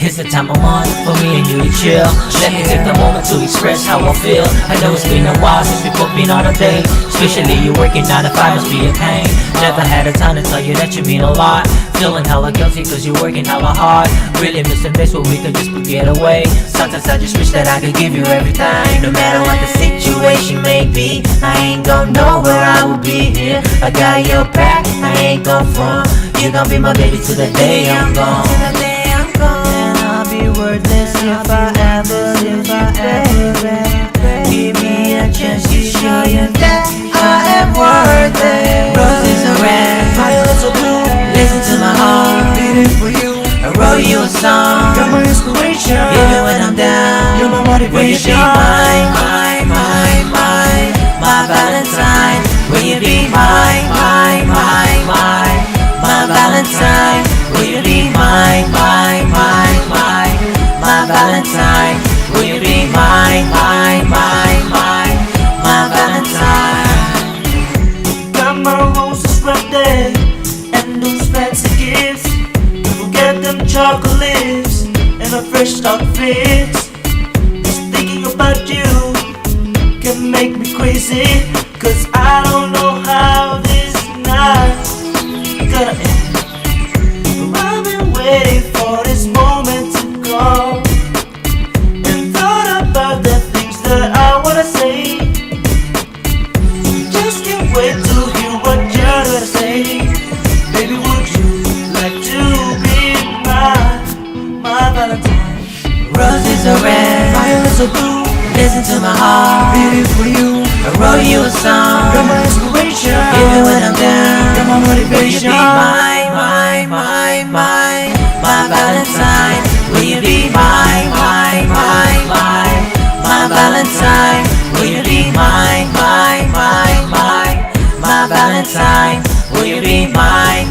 It's the time of month for me and you to chill. Let me take the moment to express how I feel. I know it's been a while since we both been on a date. Especially you working 9 to 5 must be a pain. Never had a time to tell you that you mean a lot. Feeling hella guilty cause you're working hella hard. Really miss the days where we could just get away. Sometimes I just wish that I could give you everything. No matter what the situation may be, I ain't gon' know where I will be here. I got your back, I ain't gon' front. You gon' be my baby till the day I'm gone. Worthless if I ever give me a chance to show you that I am worth it. Roses are red, violets are blue. Listen to my heart beating for you. I wrote you a song, you're my inspiration. Even when I'm down, you're my motivation. My Valentine. Will you be my Valentine? Will you be my Valentine? Will you be my Valentine? Got my roses ready and those fancy gifts. Don't forget them chocolates and a fresh start fits. Just thinking about you can make me crazy, cause I don't know how this night's gonna end. But I've been waiting for this moment to come and thought about the things that I wanna say. Just can't wait to hear what you're gonna say. Baby, would you like to be my Valentine? Roses are red, Violets are blue. listen to my heart Beating for you. I wrote you a song, You're my inspiration. even when I'm down. You're my Will you motivation. be my Valentine? Will you be my Valentine? Will you be my Valentine? Will you be my